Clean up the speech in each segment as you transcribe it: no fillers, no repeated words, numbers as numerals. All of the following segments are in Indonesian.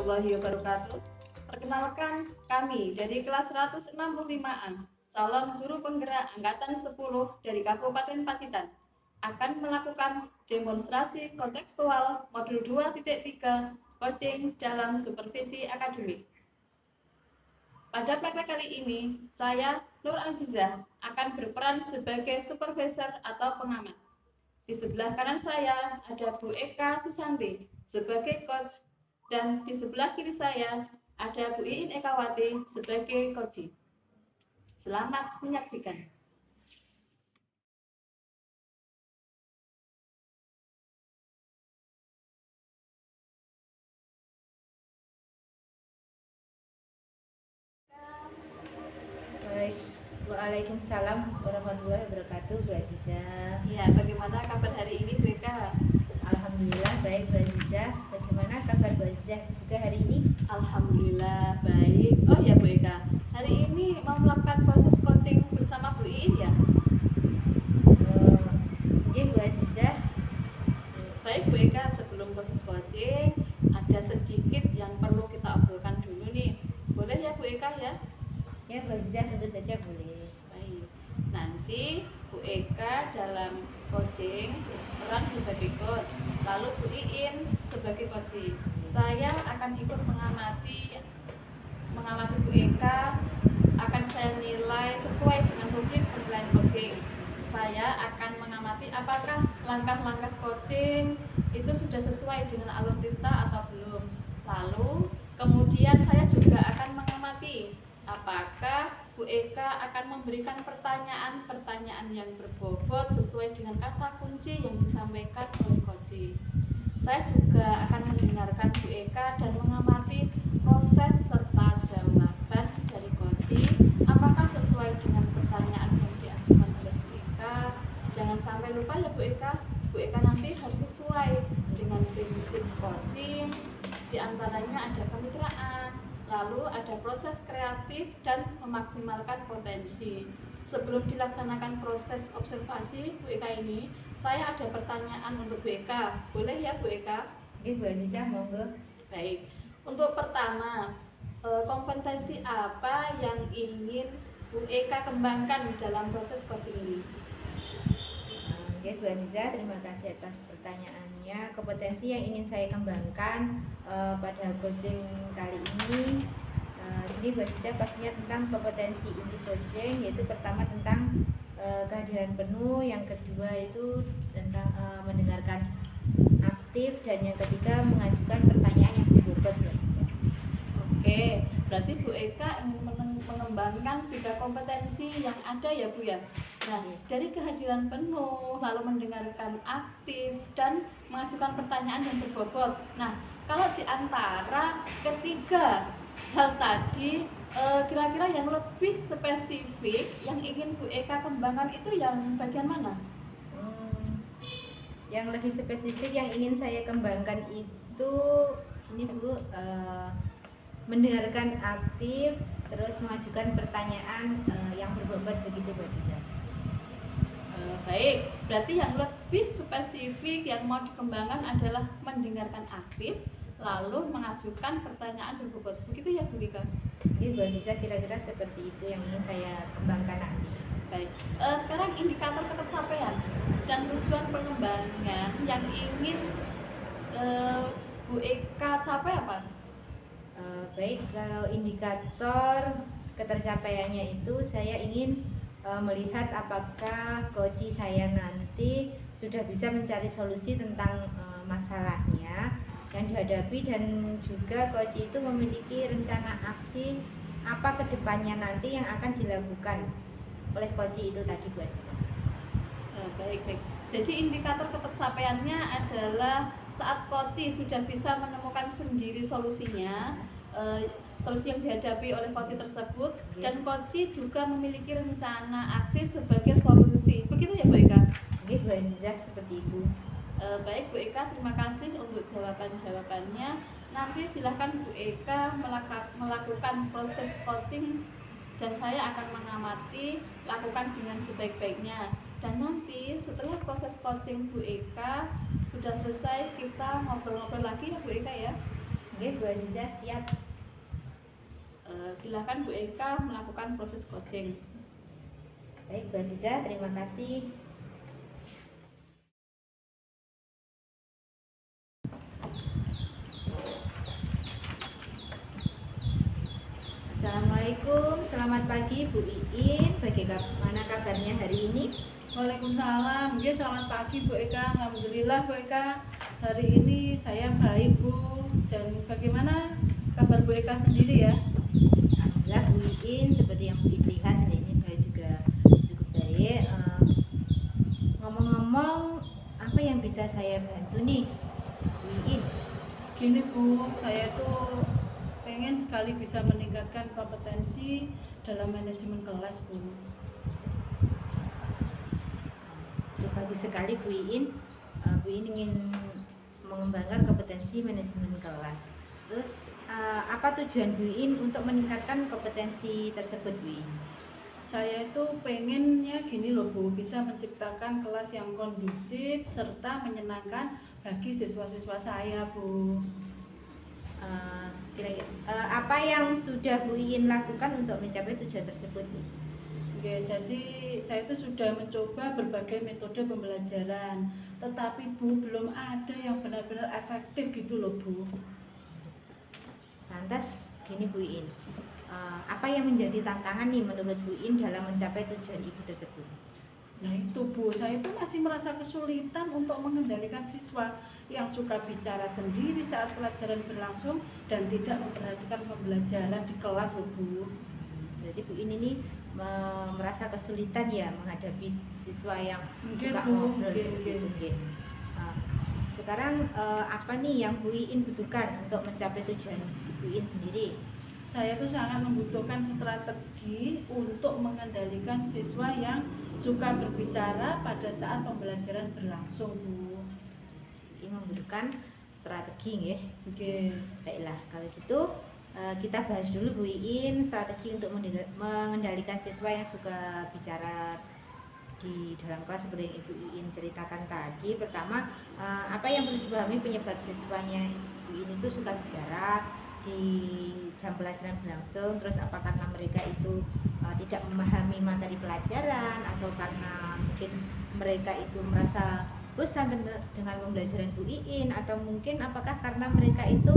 warahmatullahi wabarakatuh. Perkenalkan, kami dari kelas 165A, calon guru penggerak Angkatan 10 dari Kabupaten Pacitan, akan melakukan demonstrasi kontekstual modul 2.3 coaching dalam supervisi akademik. Pada praktek kali ini, saya Nur Azizah akan berperan sebagai supervisor atau pengamat. Di sebelah kanan saya ada Bu Eka Susanti sebagai coach, dan di sebelah kiri saya ada Bu Iin Ekawati sebagai coach. Selamat menyaksikan. Baik, Waalaikumsalam warahmatullahi wabarakatuh, Bu Azizah. Ya, bagaimana kabar hari ini, Bu Eka? Alhamdulillah baik, Bu Azizah. Bagaimana kabar Bu Azizah juga hari ini? Alhamdulillah baik. Oh ya, Bu Eka, hari ini mau melakukan proses coaching bersama Bu Iin ya? Iya, Bu Azizah. Baik, Bu Eka, sebelum proses coaching ada sedikit yang perlu kita obrolkan dulu nih. Boleh ya, Bu Eka ya? Ya, Bu Azizah, tentu saja boleh. Baik, nanti Bu Eka dalam coaching berperan sebagai coach, lalu Bu Iin sebagai coaching. Saya akan ikut mengamati Bu Eka, akan saya nilai sesuai dengan rubrik penilaian coaching. Saya akan mengamati apakah langkah-langkah coaching itu sudah sesuai dengan alur tinta atau belum. Lalu kemudian saya juga akan mengamati apakah Bu Eka akan memberikan pertanyaan-pertanyaan yang berbobot sesuai dengan kata kunci yang disampaikan oleh coaching. Saya juga akan mendengarkan Bu Eka dan mengamati proses serta jawaban dari coaching, apakah sesuai dengan pertanyaan yang diajukan oleh Bu Eka. Jangan sampai lupa ya Bu Eka nanti harus sesuai dengan prinsip coaching, diantaranya ada kemitraan, lalu ada proses kreatif dan memaksimalkan potensi. Sebelum dilaksanakan proses observasi Bu Eka ini, saya ada pertanyaan untuk Bu Eka. Boleh ya Bu Eka? Oke, Bu Azizah, monggo. Baik. Untuk pertama, kompetensi apa yang ingin Bu Eka kembangkan dalam proses coaching ini? Oke, Bu Azizah, terima kasih atas pertanyaannya. Kompetensi yang ingin saya kembangkan pada coaching kali ini, ini Bu Azizah pastinya tentang kompetensi inti coaching, yaitu pertama tentang kehadiran penuh, yang kedua itu tentang mendengarkan aktif, dan yang ketiga mengajukan pertanyaan yang berbobot, Bu Azizah. Oke, berarti Bu Eka ingin mengembangkan 3 kompetensi yang ada ya Bu ya. Nah, dari kehadiran penuh, lalu mendengarkan aktif, dan mengajukan pertanyaan yang berbobot. Nah, kalau di antara ketiga hal tadi, kira-kira yang lebih spesifik yang ingin Bu Eka kembangkan itu yang bagian mana? Yang lebih spesifik yang ingin saya kembangkan itu ini Bu, mendengarkan aktif, terus mengajukan pertanyaan yang berbobot, begitu Bu Azizah. Baik, berarti yang lebih spesifik yang mau dikembangkan adalah mendengarkan aktif, lalu mengajukan pertanyaan berbobot. Begitu ya Bu Eka? Iya Bu Azizah, kira-kira seperti itu yang ingin saya kembangkan nanti. Baik, sekarang indikator ketercapaian dan tujuan pengembangan yang ingin Bu Eka capai apa? Baik, kalau indikator ketercapaiannya itu saya ingin melihat apakah coach saya nanti sudah bisa mencari solusi tentang masalahnya yang dihadapi, dan juga coach itu memiliki rencana aksi apa kedepannya nanti yang akan dilakukan oleh coach itu tadi, Bu Azizah. Baik. Jadi indikator ketercapaiannya adalah saat coach sudah bisa menemukan sendiri solusinya, solusi yang dihadapi oleh coach tersebut, dan coach juga memiliki rencana aksi sebagai solusi. Begitu ya Bu Eka? Oke, Bu Azizah, seperti itu. Baik Bu Eka, terima kasih untuk jawabannya. Nanti silahkan Bu Eka melakukan proses coaching, dan saya akan mengamati, lakukan dengan sebaik-baiknya. Dan nanti setelah proses coaching Bu Eka sudah selesai, kita ngobrol-ngobrol lagi ya Bu Eka ya. Oke, Bu Aziza siap. Silakan Bu Eka melakukan proses coaching. Baik, Bu Aziza, terima kasih. Assalamualaikum, selamat pagi Bu Iin. Bagaimana kabarnya hari ini? Waalaikumsalam. Selamat pagi Bu Eka. Alhamdulillah Bu Eka, hari ini saya baik Bu. Dan bagaimana kabar Bu Eka sendiri ya? Alhamdulillah Bu Iin, seperti yang Bu Iin lihat hari ini saya juga cukup baik. Ngomong-ngomong, apa yang bisa saya bantu nih Bu Iin? Gini Bu, saya tuh pengen sekali bisa meningkatkan kompetensi dalam manajemen kelas Bu. Itu bagus sekali Bu Iin. Bu Iin ingin mengembangkan kompetensi manajemen kelas. Terus apa tujuan Bu Iin untuk meningkatkan kompetensi tersebut Bu Iin? Saya itu pengennya gini loh Bu, bisa menciptakan kelas yang kondusif serta menyenangkan bagi siswa-siswa saya Bu. Kira-kira apa yang sudah Bu Iin lakukan untuk mencapai tujuan tersebut Bu? Oke, jadi saya itu sudah mencoba berbagai metode pembelajaran, tetapi Bu belum ada yang benar-benar efektif gitu loh Bu. Lantas gini Bu Iin, apa yang menjadi tantangan nih menurut Bu Iin dalam mencapai tujuan Ibu tersebut? Nah itu Bu, saya itu masih merasa kesulitan untuk mengendalikan siswa yang suka bicara sendiri saat pelajaran berlangsung dan tidak memperhatikan pembelajaran di kelas loh Bu. Jadi Bu Iin ini merasa kesulitan ya menghadapi siswa yang Mungkin suka Bu, ngobrol seperti itu. Nggih. Sekarang apa nih yang Bu Iin butuhkan untuk mencapai tujuan Bu Iin sendiri? Saya tuh sangat membutuhkan strategi untuk mengendalikan siswa yang suka berbicara pada saat pembelajaran berlangsung Bu. Ini membutuhkan strategi nggih. Oke. Baiklah, kalau gitu kita bahas dulu Bu Iin strategi untuk mengendalikan siswa yang suka bicara di dalam kelas seperti yang Ibu Iin ceritakan tadi. Pertama, apa yang perlu dipahami penyebab siswanya Bu Iin itu suka bicara di jam pelajaran berlangsung. Terus apa karena mereka itu tidak memahami materi pelajaran, atau karena mungkin mereka itu merasa bosan dengan pembelajaran Bu Iin, atau mungkin apakah karena mereka itu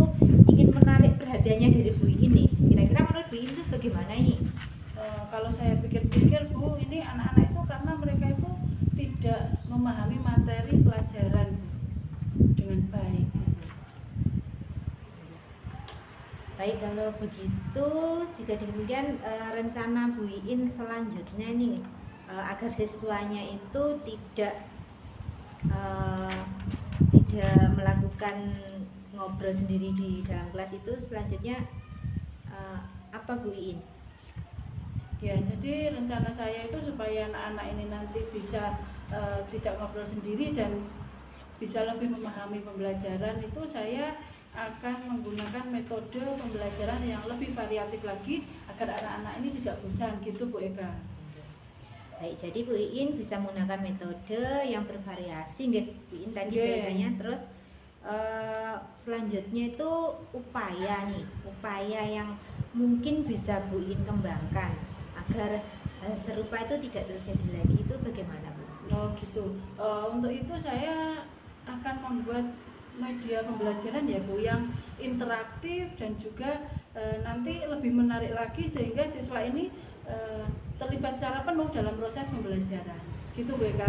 ingin menarik perhatiannya dari Bu Iin nih. Kira-kira menurut Bu Iin itu bagaimana ini? Kalau saya pikir-pikir Bu, ini anak-anak itu karena mereka itu tidak memahami materi pelajaran dengan baik gitu. Baik, kalau begitu jika demikian rencana Bu Iin selanjutnya nih agar siswanya itu tidak melakukan ngobrol sendiri di dalam kelas itu selanjutnya apa Bu Iin? Ya, jadi rencana saya itu supaya anak-anak ini nanti bisa tidak ngobrol sendiri dan bisa lebih memahami pembelajaran, itu saya akan menggunakan metode pembelajaran yang lebih variatif lagi agar anak-anak ini tidak bosan gitu Bu Eka. Baik, jadi Bu Iin bisa menggunakan metode yang bervariasi nggih Bu Iin tadi ceritanya. Terus selanjutnya itu upaya yang mungkin bisa Bu Iin kembangkan agar hal serupa itu tidak terjadi lagi, itu bagaimana Bu? Oh gitu. Untuk itu saya akan membuat media pembelajaran ya Bu yang interaktif dan juga nanti lebih menarik lagi sehingga siswa ini terlibat secara penuh dalam proses pembelajaran gitu Bu Eka.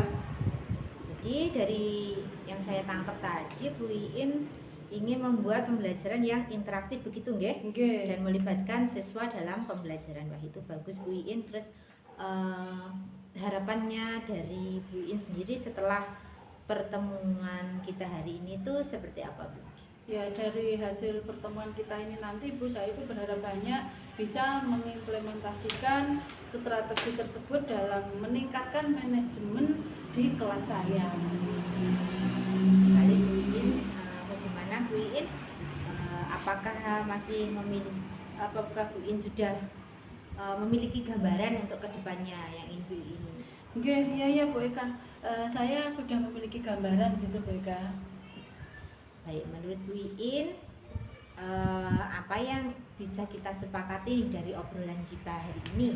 Jadi dari yang saya tangkap tadi Bu Iin ingin membuat pembelajaran yang interaktif begitu nggih? Okay. Dan melibatkan siswa dalam pembelajaran. Wah, itu bagus Bu Iin. Terus harapannya dari Bu Iin sendiri setelah pertemuan kita hari ini tuh seperti apa Bu? Ya, dari hasil pertemuan kita ini nanti Bu, saya itu berharap banyak bisa mengimplementasikan strategi tersebut dalam meningkatkan manajemen di kelas saya. Sekali Bu Iin, bagaimana Bu Iin? Apakah Bu Iin sudah memiliki gambaran untuk kedepannya yang ingin Bu Iin? Oke, iya Bu Eka. Saya sudah memiliki gambaran gitu Bu Eka. Baik, menurut Bu Iin apa yang bisa kita sepakati dari obrolan kita hari ini?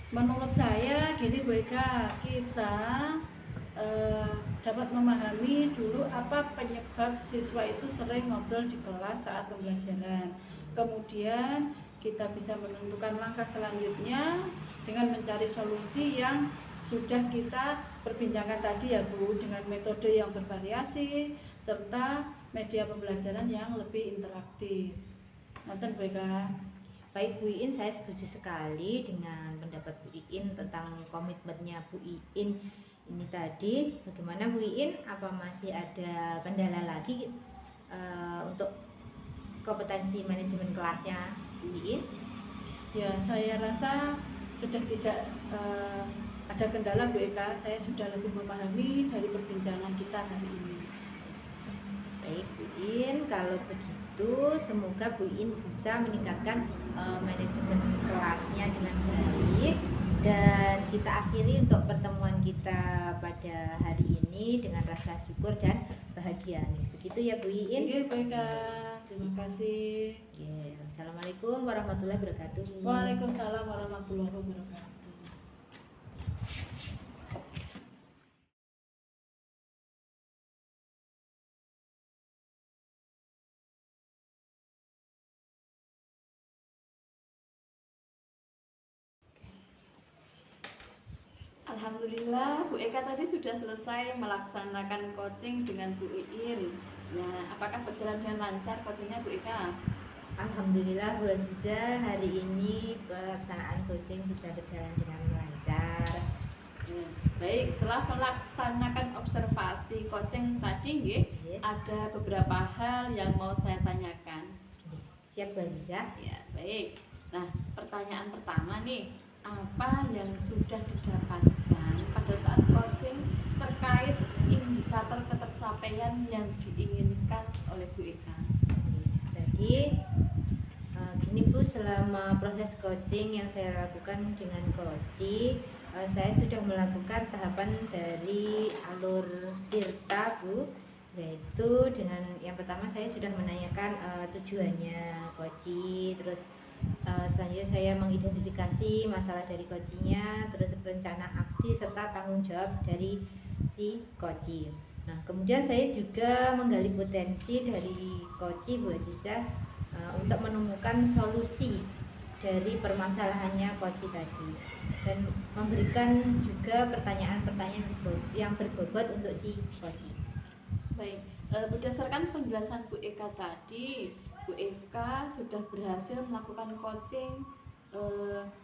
Menurut saya gini Bu Eka, kita dapat memahami dulu apa penyebab siswa itu sering ngobrol di kelas saat pembelajaran. Kemudian kita bisa menentukan langkah selanjutnya dengan mencari solusi yang sudah kita perbincangkan tadi ya Bu, dengan metode yang bervariasi serta media pembelajaran yang lebih interaktif. Nonton Bu Eka. Baik Bu Iin, saya setuju sekali dengan pendapat Bu Iin tentang komitmennya Bu Iin ini tadi. Bagaimana Bu Iin? Apa masih ada kendala lagi untuk kompetensi manajemen kelasnya Bu Iin? Ya, saya rasa sudah tidak ada kendala Bu Eka. Saya sudah lebih memahami dari perbincangan kita hari ini. Baik Bu Iin, kalau begitu semoga Bu Iin bisa meningkatkan manajemen kelasnya dengan baik, dan kita akhiri untuk pertemuan kita pada hari ini dengan rasa syukur dan bahagia. Begitu ya Bu Iin. Oke Bu Eka, terima kasih. Assalamualaikum warahmatullahi wabarakatuh. Waalaikumsalam warahmatullahi wabarakatuh. Alhamdulillah Bu Eka tadi sudah selesai melaksanakan coaching dengan Bu Iin. Nah, apakah berjalan dengan lancar coachingnya Bu Eka? Alhamdulillah Bu Aziza, hari ini pelaksanaan coaching bisa berjalan dengan lancar. Baik, setelah melaksanakan observasi coaching tadi nggih, ada beberapa hal yang mau saya tanyakan. Siap Bu Aziza? Ya, baik. Nah, pertanyaan pertama nih, apa yang sudah didapatkan pada saat coaching terkait indikator ketercapaian yang diinginkan oleh Bu Eka? Jadi gini Bu, selama proses coaching yang saya lakukan dengan coaching, saya sudah melakukan tahapan dari alur Tirta Bu, yaitu dengan yang pertama saya sudah menanyakan tujuannya coaching, terus selanjutnya saya mengidentifikasi masalah dari coachingnya, terus rencana aksi serta tanggung jawab dari si coaching. Nah, kemudian saya juga menggali potensi dari coaching Bu Aziza untuk menemukan solusi dari permasalahannya coaching tadi, dan memberikan juga pertanyaan-pertanyaan yang berbobot untuk si coaching. Baik, berdasarkan penjelasan Bu Eka tadi, Bu Eka sudah berhasil melakukan coaching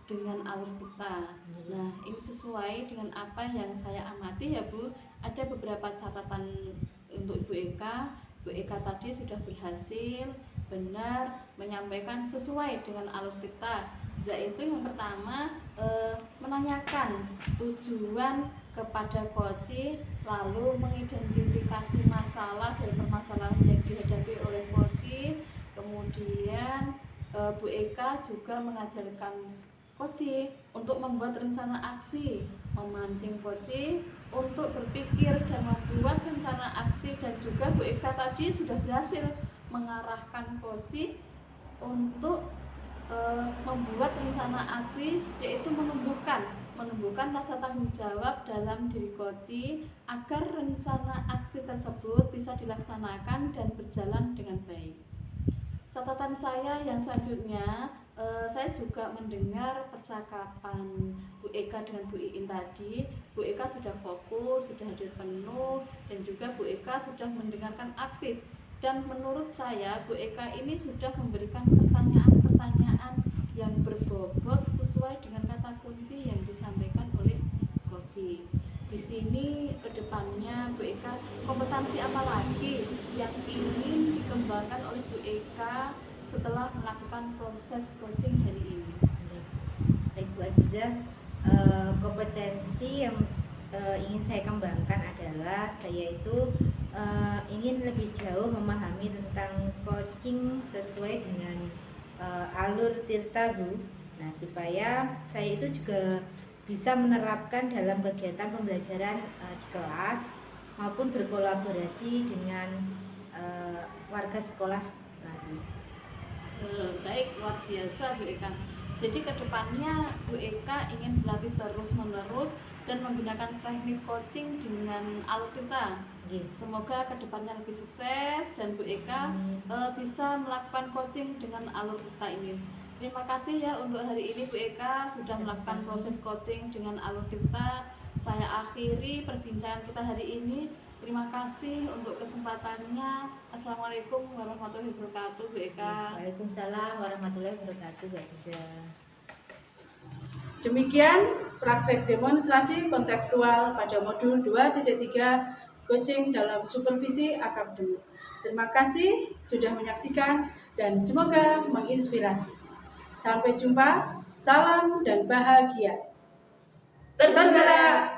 dengan alur kita. Nah, ini sesuai dengan apa yang saya amati ya Bu. Ada beberapa catatan untuk Bu Eka. Bu Eka tadi sudah berhasil benar menyampaikan sesuai dengan alur kita, yaitu yang pertama menanyakan tujuan kepada coaching, lalu mengidentifikasi masalah dari permasalahan yang dihadapi oleh coaching. Kemudian Bu Eka juga mengajarkan coaching untuk membuat rencana aksi, memancing coaching untuk berpikir dan membuat rencana aksi, dan juga Bu Eka tadi sudah berhasil mengarahkan coaching untuk membuat rencana aksi, yaitu menumbuhkan rasa tanggung jawab dalam diri coaching agar rencana aksi tersebut bisa dilaksanakan dan berjalan dengan baik. Catatan saya yang selanjutnya, saya juga mendengar percakapan Bu Eka dengan Bu Iin tadi. Bu Eka sudah fokus, sudah hadir penuh, dan juga Bu Eka sudah mendengarkan aktif. Dan menurut saya Bu Eka ini sudah memberikan pertanyaan-pertanyaan yang berbobot sesuai dengan kata kunci yang disampaikan oleh coaching. Di sini kedepannya Bu Eka, kompetensi apa lagi yang ingin dikembangkan oleh Bu Eka setelah melakukan proses coaching hari ini? Baik Bu Aziza, kompetensi yang ingin saya kembangkan adalah saya itu ingin lebih jauh memahami tentang coaching sesuai dengan alur Tirta Bu. Nah, supaya saya itu juga bisa menerapkan dalam kegiatan pembelajaran di kelas maupun berkolaborasi dengan warga sekolah lagi. Baik, luar biasa Bu Eka. Jadi kedepannya Bu Eka ingin berlatih terus-menerus dan menggunakan teknik coaching dengan alutsista. Nggih. Semoga kedepannya lebih sukses dan Bu Eka bisa melakukan coaching dengan alutsista ini. Terima kasih ya untuk hari ini Bu Eka sudah melakukan proses coaching dengan alutsista. Saya akhiri perbincangan kita hari ini. Terima kasih untuk kesempatannya. Assalamualaikum warahmatullahi wabarakatuh Bu Eka. Waalaikumsalam warahmatullahi wabarakatuh, Mbak Ziza. Demikian praktek demonstrasi kontekstual pada modul 2.3 coaching dalam supervisi akademik. Terima kasih sudah menyaksikan dan semoga menginspirasi. Sampai jumpa, salam dan bahagia. Tergerak